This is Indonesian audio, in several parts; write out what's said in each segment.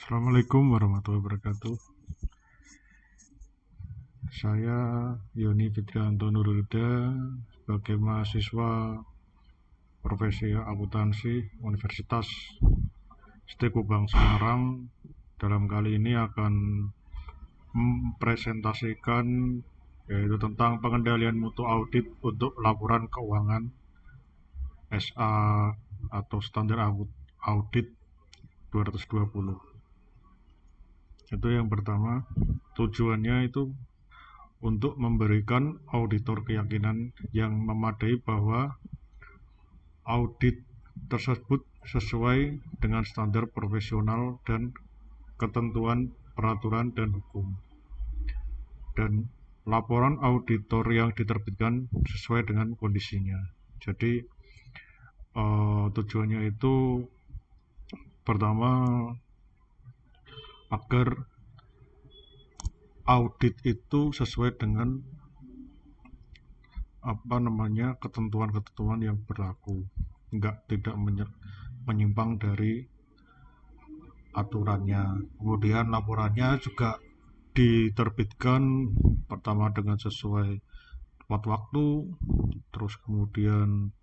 Assalamualaikum warahmatullahi wabarakatuh. Saya Yoni Fitrianto Nurulida sebagai mahasiswa Profesi Akuntansi Universitas Setekubang Semarang. Dalam kali ini akan mempresentasikan yaitu tentang pengendalian mutu audit untuk laporan keuangan SA atau standar audit 220. Itu yang pertama, tujuannya itu untuk memberikan auditor keyakinan yang memadai bahwa audit tersebut sesuai dengan standar profesional dan ketentuan peraturan dan hukum, dan laporan auditor yang diterbitkan sesuai dengan kondisinya. Jadi tujuannya itu pertama agar audit itu sesuai dengan ketentuan-ketentuan yang berlaku, tidak menyimpang dari aturannya. Kemudian laporannya juga diterbitkan pertama dengan sesuai tepat waktu, terus kemudian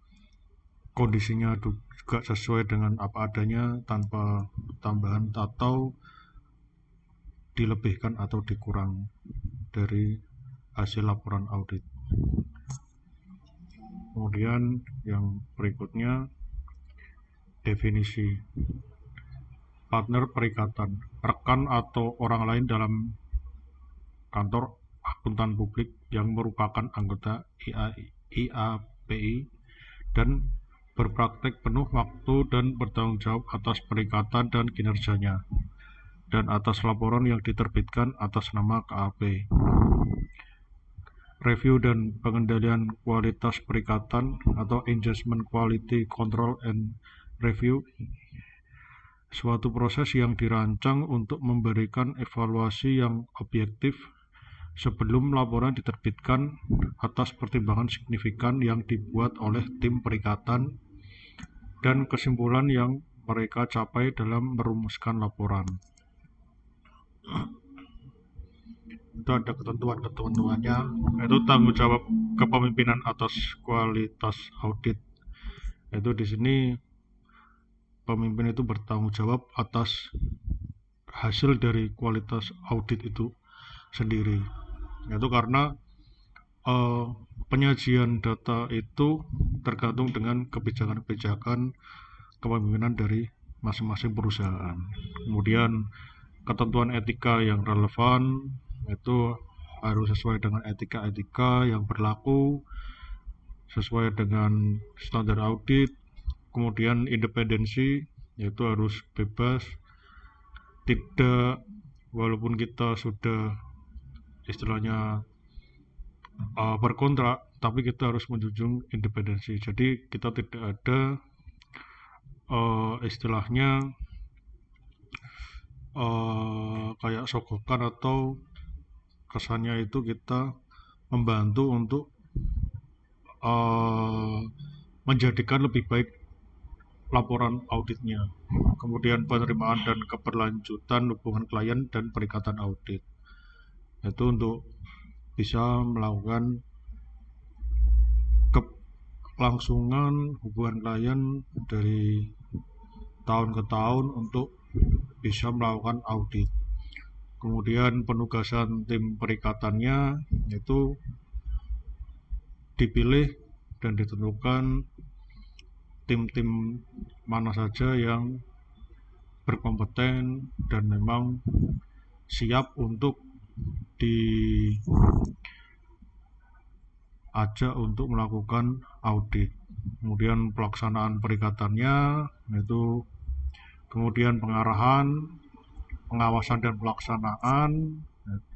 kondisinya juga sesuai dengan apa adanya tanpa tambahan atau dilebihkan atau dikurang dari hasil laporan audit. Kemudian yang berikutnya, definisi partner perikatan, rekan atau orang lain dalam kantor akuntan publik yang merupakan anggota IAPI dan berpraktek penuh waktu dan bertanggung jawab atas perikatan dan kinerjanya, dan atas laporan yang diterbitkan atas nama KAP. Review dan pengendalian kualitas perikatan atau Engagement Quality Control and Review, suatu proses yang dirancang untuk memberikan evaluasi yang objektif sebelum laporan diterbitkan atas pertimbangan signifikan yang dibuat oleh tim perikatan dan kesimpulan yang mereka capai dalam merumuskan laporan. Itu ada ketentuan-ketentuannya, yaitu tanggung jawab kepemimpinan atas kualitas audit. Itu di sini pemimpin itu bertanggung jawab atas hasil dari kualitas audit itu sendiri. Itu karena penyajian data itu tergantung dengan kebijakan-kebijakan kepemimpinan dari masing-masing perusahaan. Kemudian ketentuan etika yang relevan itu harus sesuai dengan etika-etika yang berlaku, sesuai dengan standar audit. Kemudian independensi, yaitu harus bebas, tidak, walaupun kita sudah istilahnya berkontrak, tapi kita harus menjunjung independensi. Jadi kita tidak ada istilahnya kayak sogokan atau kesannya itu kita membantu untuk menjadikan lebih baik laporan auditnya. Kemudian penerimaan dan keberlanjutan hubungan klien dan perikatan audit, itu untuk bisa melakukan kelangsungan hubungan klien dari tahun ke tahun untuk bisa melakukan audit. Kemudian penugasan tim perikatannya itu dipilih dan ditentukan tim-tim mana saja yang berkompeten dan memang siap untuk diajak untuk melakukan audit. Kemudian pelaksanaan perikatannya, yaitu kemudian pengarahan, pengawasan dan pelaksanaan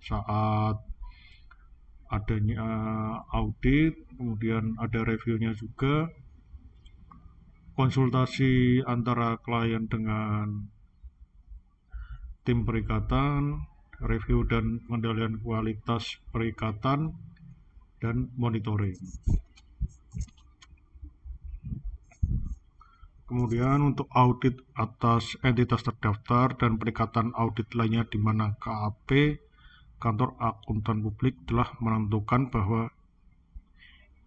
saat adanya audit, kemudian ada reviewnya juga, konsultasi antara klien dengan tim perikatan, review dan pengendalian kualitas perikatan, dan monitoring. Kemudian untuk audit atas entitas terdaftar dan perikatan audit lainnya di mana KAP, Kantor Akuntan Publik, telah menentukan bahwa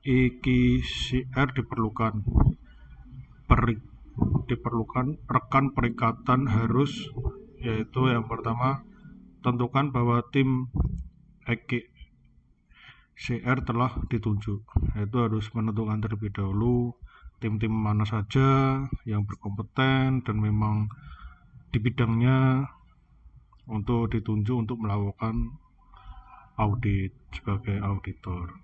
EKCR diperlukan rekan perikatan harus, yaitu yang pertama, tentukan bahwa tim EKCR telah ditunjuk, yaitu harus menentukan terlebih dahulu tim-tim mana saja yang berkompeten dan memang di bidangnya untuk ditunjuk untuk melakukan audit sebagai auditor.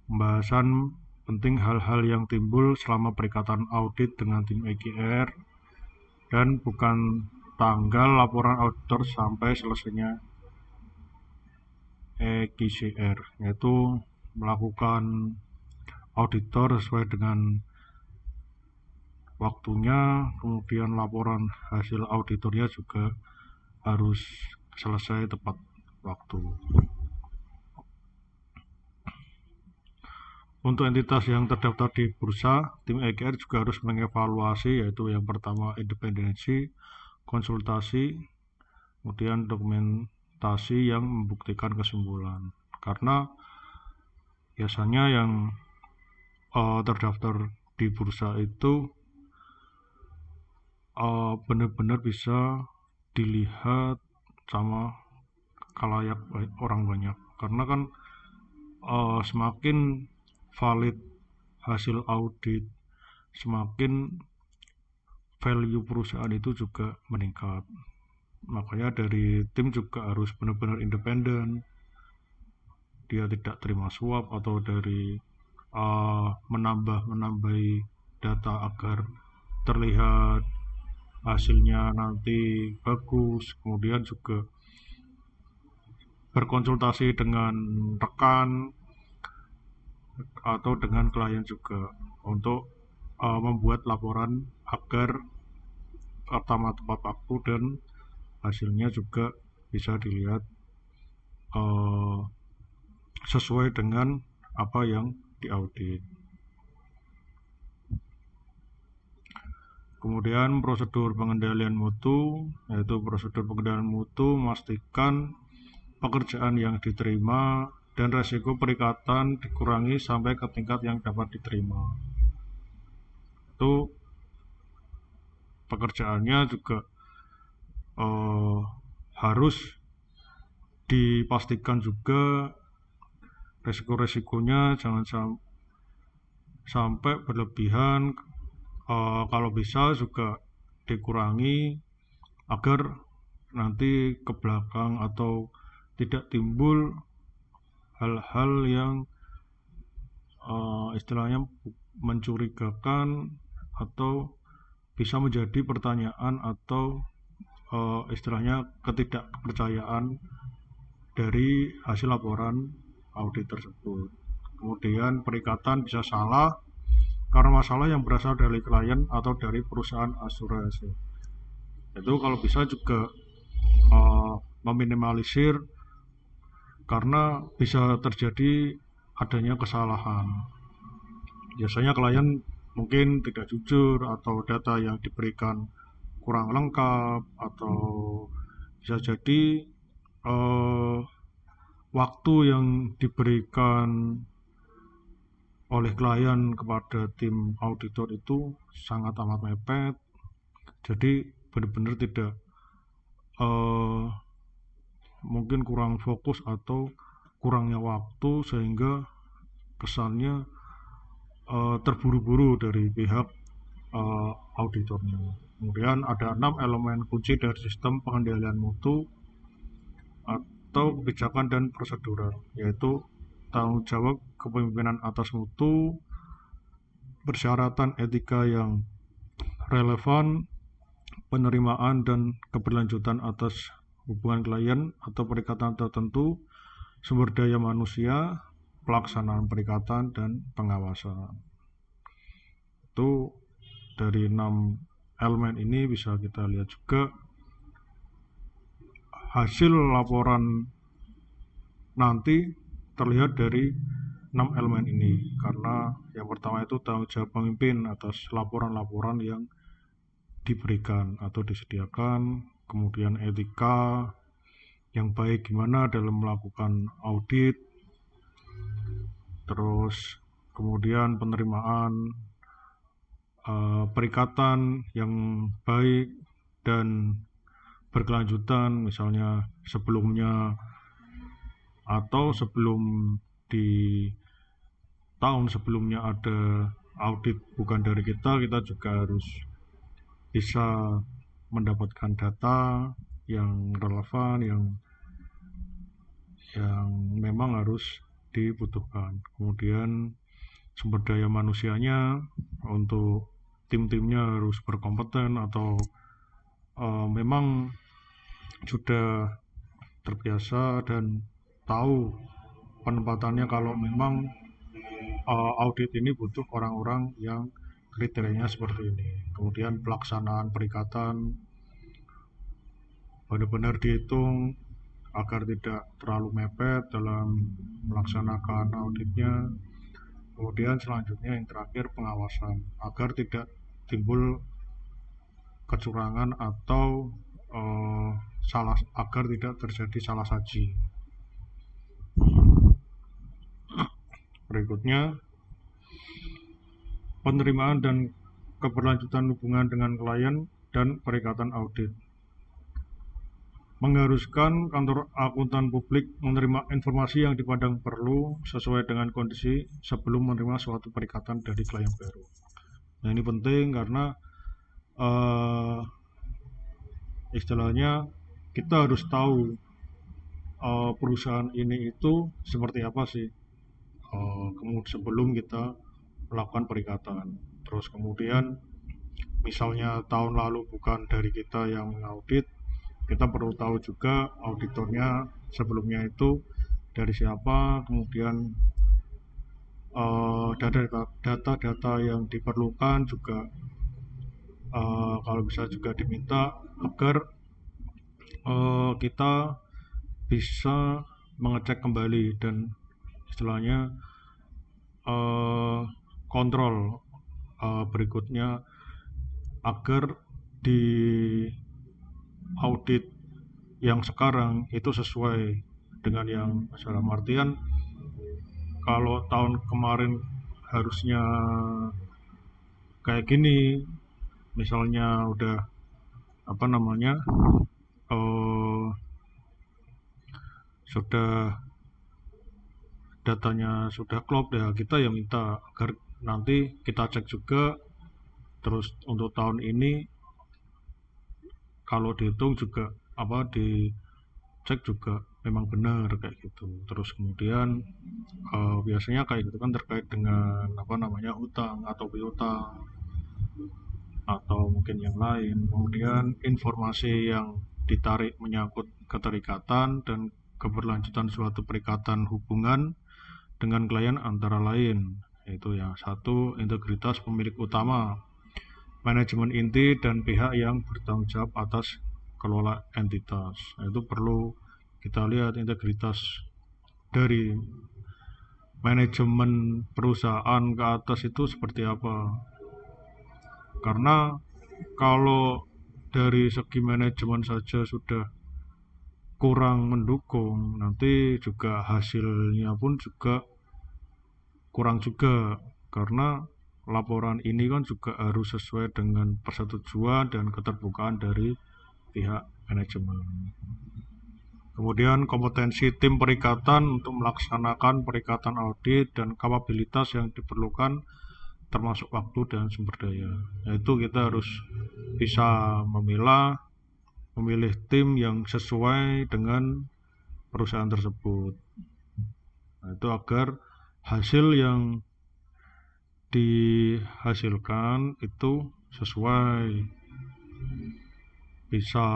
Pembahasan penting hal-hal yang timbul selama perikatan audit dengan tim EKR dan bukan tanggal laporan auditor sampai selesainya EKCR, yaitu melakukan auditor sesuai dengan waktunya, kemudian laporan hasil auditornya juga harus selesai tepat waktu. Untuk entitas yang terdaftar di bursa, tim EKR juga harus mengevaluasi, yaitu yang pertama independensi, konsultasi, kemudian dokumentasi yang membuktikan kesimpulan. Karena biasanya yang terdaftar di bursa itu benar-benar bisa dilihat sama khalayak orang banyak, karena kan semakin valid hasil audit, semakin value perusahaan itu juga meningkat. Makanya dari tim juga harus benar-benar independen, dia tidak terima suap atau dari menambahi data agar terlihat hasilnya nanti bagus. Kemudian juga berkonsultasi dengan rekan atau dengan klien juga untuk membuat laporan agar pertama tepat waktu dan hasilnya juga bisa dilihat sesuai dengan apa yang diaudit. Kemudian prosedur pengendalian mutu, yaitu prosedur pengendalian mutu memastikan pekerjaan yang diterima dan resiko perikatan dikurangi sampai ke tingkat yang dapat diterima. Itu pekerjaannya juga harus dipastikan juga resiko-resikonya jangan sampai berlebihan, kalau bisa juga dikurangi agar nanti ke belakang atau tidak timbul hal-hal yang istilahnya mencurigakan atau bisa menjadi pertanyaan atau istilahnya ketidakpercayaan dari hasil laporan audit tersebut. Kemudian perikatan bisa salah karena masalah yang berasal dari klien atau dari perusahaan asuransi. Itu kalau bisa juga meminimalisir, karena bisa terjadi adanya kesalahan. Biasanya klien mungkin tidak jujur atau data yang diberikan kurang lengkap, atau bisa jadi waktu yang diberikan oleh klien kepada tim auditor itu sangat amat mepet, jadi benar-benar tidak mungkin kurang fokus atau kurangnya waktu sehingga kesannya terburu-buru dari pihak auditornya. Kemudian ada 6 elemen kunci dari sistem pengendalian mutu atau kebijakan dan prosedural, yaitu tanggung jawab kepemimpinan atas mutu, persyaratan etika yang relevan, penerimaan dan keberlanjutan atas hubungan klien atau perikatan tertentu, sumber daya manusia, pelaksanaan perikatan dan pengawasan. Itu dari 6 elemen ini bisa kita lihat juga hasil laporan nanti terlihat dari enam elemen ini, karena yang pertama itu tanggung jawab pemimpin atas laporan-laporan yang diberikan atau disediakan, kemudian etika yang baik gimana dalam melakukan audit, terus kemudian penerimaan perikatan yang baik dan berkelanjutan, misalnya sebelumnya atau sebelum di tahun sebelumnya ada audit bukan dari kita juga harus bisa mendapatkan data yang relevan, yang memang harus dibutuhkan. Kemudian sumber daya manusianya untuk tim-timnya harus berkompeten atau memang sudah terbiasa dan tahu penempatannya kalau memang audit ini butuh orang-orang yang kriterianya seperti ini. Kemudian pelaksanaan perikatan benar-benar dihitung agar tidak terlalu mepet dalam melaksanakan auditnya. Kemudian selanjutnya yang terakhir pengawasan agar tidak timbul kecurangan atau agar tidak terjadi salah saji. Berikutnya, penerimaan dan keberlanjutan hubungan dengan klien dan perikatan audit. Mengharuskan kantor akuntan publik menerima informasi yang dipandang perlu sesuai dengan kondisi sebelum menerima suatu perikatan dari klien baru. Nah, ini penting karena istilahnya kita harus tahu perusahaan ini itu seperti apa sih kemudian sebelum kita melakukan perikatan. Terus kemudian misalnya tahun lalu bukan dari kita yang mengaudit, kita perlu tahu juga auditornya sebelumnya itu dari siapa, kemudian data-data yang diperlukan juga kalau bisa juga diminta agar kita bisa mengecek kembali dan istilahnya kontrol berikutnya agar di audit yang sekarang itu sesuai dengan yang dalam artian kalau tahun kemarin harusnya kayak gini, misalnya udah sudah datanya sudah klop ya, kita ya minta agar nanti kita cek juga terus untuk tahun ini kalau dihitung juga dicek juga memang benar kayak gitu. Terus kemudian biasanya kayak gitu kan terkait dengan hutang atau piutang atau mungkin yang lain. Kemudian informasi yang ditarik menyangkut keterikatan dan keberlanjutan suatu perikatan hubungan dengan klien antara lain, yaitu yang satu integritas pemilik utama, manajemen inti dan pihak yang bertanggung jawab atas kelola entitas. Itu perlu kita lihat integritas dari manajemen perusahaan ke atas itu seperti apa. Karena kalau dari segi manajemen saja sudah kurang mendukung, nanti juga hasilnya pun juga kurang juga, karena laporan ini kan juga harus sesuai dengan persetujuan dan keterbukaan dari pihak manajemen. Kemudian kompetensi tim perikatan untuk melaksanakan perikatan audit dan kapabilitas yang diperlukan termasuk waktu dan sumber daya. Yaitu kita harus bisa memilih tim yang sesuai dengan perusahaan tersebut. Nah, itu agar hasil yang dihasilkan itu sesuai, bisa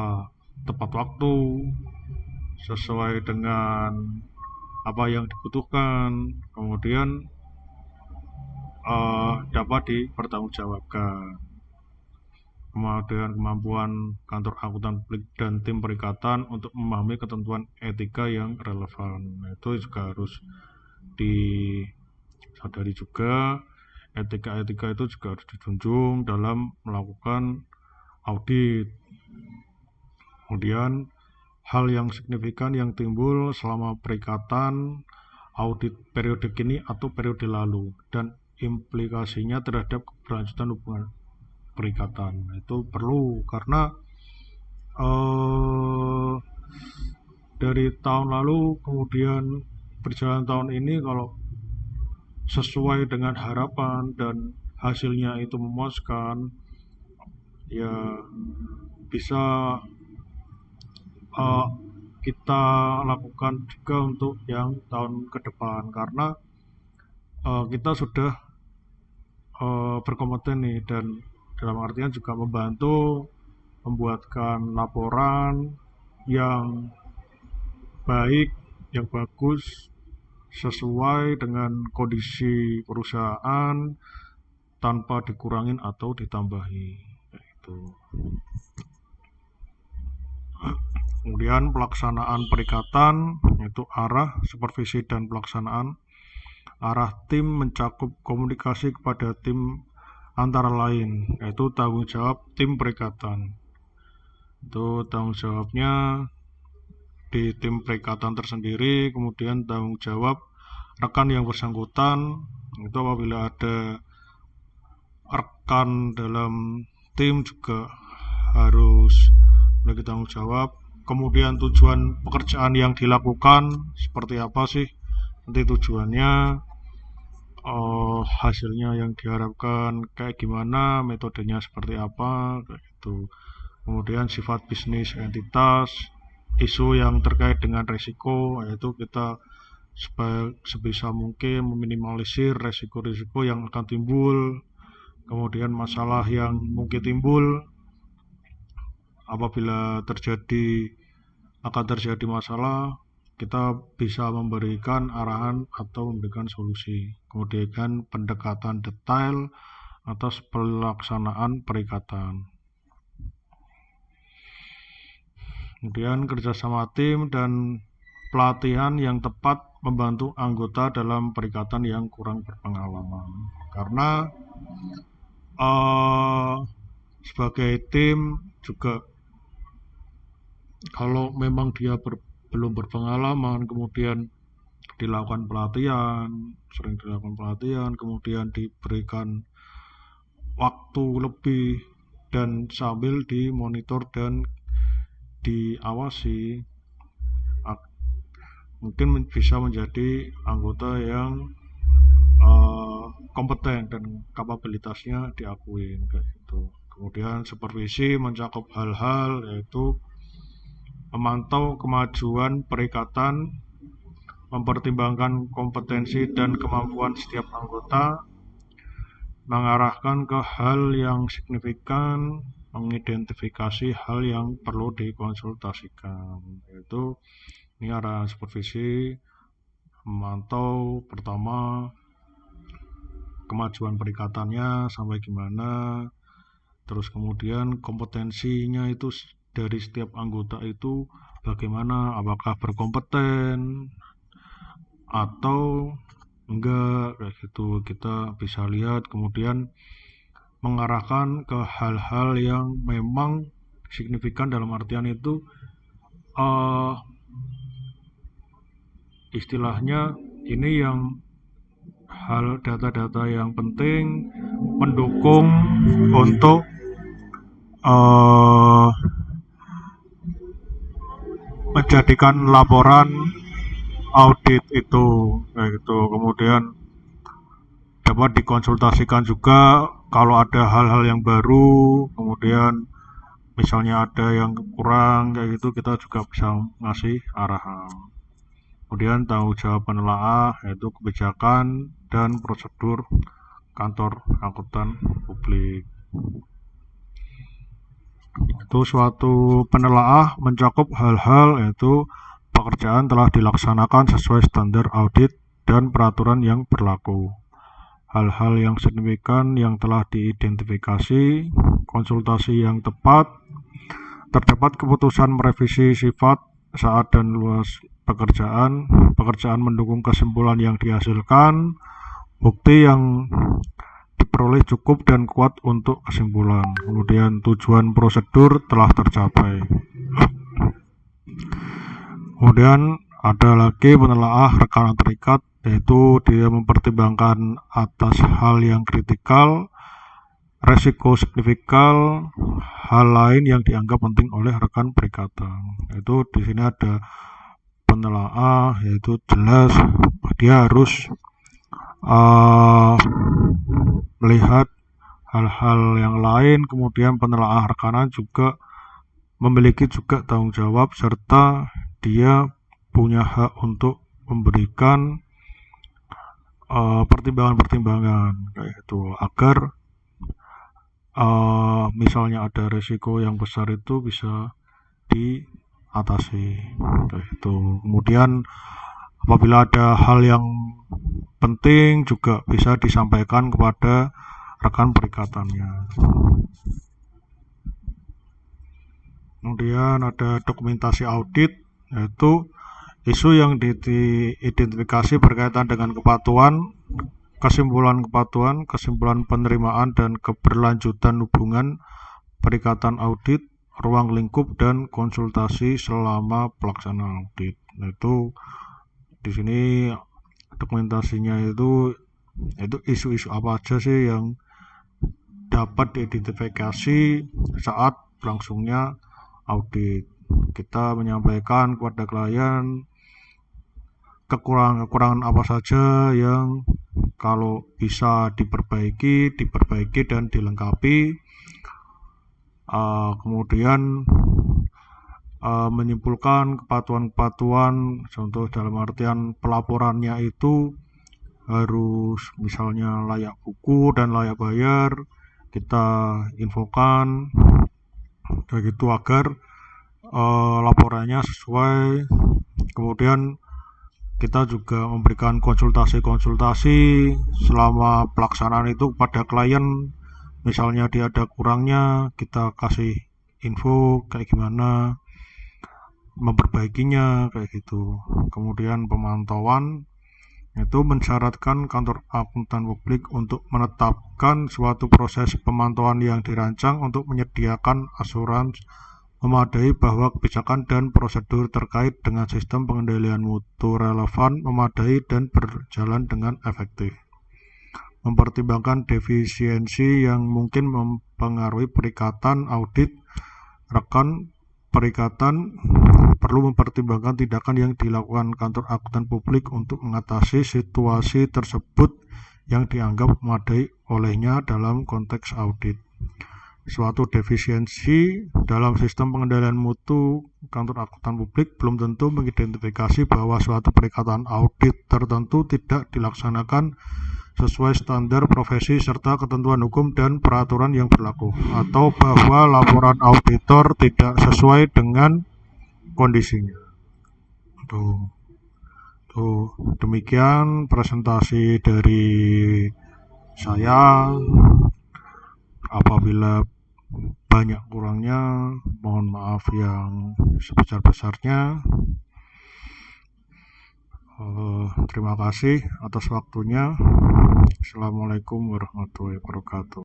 tepat waktu, sesuai dengan apa yang dibutuhkan, kemudian dapat dipertanggungjawabkan. Kemudian kemampuan kantor akuntan publik dan tim perikatan untuk memahami ketentuan etika yang relevan, itu juga harus Sadari juga etika-etika itu juga harus dijunjung dalam melakukan audit. Kemudian hal yang signifikan yang timbul selama perikatan audit periode kini atau periode lalu dan implikasinya terhadap keberlanjutan hubungan perikatan. Itu perlu karena dari tahun lalu kemudian berjalan tahun ini, kalau sesuai dengan harapan dan hasilnya itu memuaskan, ya bisa kita lakukan juga untuk yang tahun ke depan, karena kita sudah berkompeten nih, dan dalam artian juga membantu membuatkan laporan yang baik, yang bagus, sesuai dengan kondisi perusahaan tanpa dikurangin atau ditambahi. Itu. Kemudian pelaksanaan perikatan, yaitu arah, supervisi, dan pelaksanaan. Arah tim mencakup komunikasi kepada tim antara lain, yaitu tanggung jawab tim perikatan. Itu tanggung jawabnya di tim perikatan tersendiri. Kemudian tanggung jawab rekan yang bersangkutan, itu apabila ada rekan dalam tim juga harus memiliki tanggung jawab. Kemudian tujuan pekerjaan yang dilakukan seperti apa sih, nanti tujuannya, hasilnya yang diharapkan kayak gimana, metodenya seperti apa, kayak gitu. Kemudian sifat bisnis entitas, isu yang terkait dengan resiko, yaitu kita sebisa mungkin meminimalisir resiko-resiko yang akan timbul. Kemudian masalah yang mungkin timbul, apabila akan terjadi masalah, kita bisa memberikan arahan atau memberikan solusi. Kemudian pendekatan detail atas pelaksanaan perikatan. Kemudian kerjasama tim dan pelatihan yang tepat membantu anggota dalam perikatan yang kurang berpengalaman. Karena sebagai tim juga, kalau memang dia belum berpengalaman, kemudian dilakukan pelatihan, sering dilakukan pelatihan, kemudian diberikan waktu lebih dan sambil dimonitor dan diawasi, mungkin bisa menjadi anggota yang kompeten dan kapabilitasnya diakui, kayak gitu. Kemudian supervisi mencakup hal-hal yaitu memantau kemajuan perikatan, mempertimbangkan kompetensi dan kemampuan setiap anggota, mengarahkan ke hal yang signifikan, mengidentifikasi hal yang perlu dikonsultasikan. Yaitu ini arahan supervisi, memantau pertama kemajuan perikatannya sampai gimana, terus kemudian kompetensinya itu dari setiap anggota itu bagaimana, apakah berkompeten atau enggak, kayak gitu kita bisa lihat. Kemudian mengarahkan ke hal-hal yang memang signifikan, dalam artian itu istilahnya ini yang hal data-data yang penting mendukung untuk menjadikan laporan audit itu, kayak gitu. Kemudian dapat dikonsultasikan juga kalau ada hal-hal yang baru, kemudian misalnya ada yang kurang, kayak gitu kita juga bisa ngasih arahan. Kemudian tanggung jawab penelaah, yaitu kebijakan dan prosedur kantor akuntan publik. Itu suatu penelaah mencakup hal-hal yaitu pekerjaan telah dilaksanakan sesuai standar audit dan peraturan yang berlaku, hal-hal yang signifikan yang telah diidentifikasi, konsultasi yang tepat, terdapat keputusan merevisi sifat, saat dan luas pekerjaan mendukung kesimpulan yang dihasilkan, bukti yang diperoleh cukup dan kuat untuk kesimpulan. Kemudian tujuan prosedur telah tercapai. Kemudian ada lagi penelaah rekanan terikat, yaitu dia mempertimbangkan atas hal yang kritikal, resiko signifikan, hal lain yang dianggap penting oleh rekan perikatan. Itu di sini ada penelaah, yaitu jelas dia harus melihat hal-hal yang lain. Kemudian penelaah rekanan juga memiliki juga tanggung jawab, serta dia punya hak untuk memberikan pertimbangan-pertimbangan kayak itu, agar misalnya ada resiko yang besar itu bisa diatasi kayak itu. Kemudian apabila ada hal yang penting juga bisa disampaikan kepada rekan perikatannya. Kemudian ada dokumentasi audit, yaitu isu yang diidentifikasi berkaitan dengan kepatuhan, kesimpulan penerimaan dan keberlanjutan hubungan perikatan audit, ruang lingkup dan konsultasi selama pelaksanaan audit. Itu di sini dokumentasinya itu isu-isu apa aja sih yang dapat diidentifikasi saat berlangsungnya audit. Kita menyampaikan kepada klien kekurangan apa saja yang kalau bisa diperbaiki dan dilengkapi. Kemudian menyimpulkan kepatuhan, contoh dalam artian pelaporannya itu harus misalnya layak buku dan layak bayar, kita infokan kayak gitu agar laporannya sesuai. Kemudian kita juga memberikan konsultasi selama pelaksanaan itu pada klien. Misalnya dia ada kurangnya, kita kasih info kayak gimana memperbaikinya kayak gitu. Kemudian pemantauan itu mensyaratkan kantor akuntan publik untuk menetapkan suatu proses pemantauan yang dirancang untuk menyediakan asuransi memadai bahwa kebijakan dan prosedur terkait dengan sistem pengendalian mutu relevan, memadai, dan berjalan dengan efektif. Mempertimbangkan defisiensi yang mungkin mempengaruhi perikatan audit. Rekan perikatan perlu mempertimbangkan tindakan yang dilakukan kantor akuntan publik untuk mengatasi situasi tersebut yang dianggap memadai olehnya dalam konteks audit. Suatu defisiensi dalam sistem pengendalian mutu kantor akuntan publik belum tentu mengidentifikasi bahwa suatu perikatan audit tertentu tidak dilaksanakan sesuai standar profesi serta ketentuan hukum dan peraturan yang berlaku, atau bahwa laporan auditor tidak sesuai dengan kondisinya. Demikian presentasi dari saya. Apabila banyak kurangnya, mohon maaf yang sebesar-besarnya. Terima kasih atas waktunya. Assalamualaikum warahmatullahi wabarakatuh.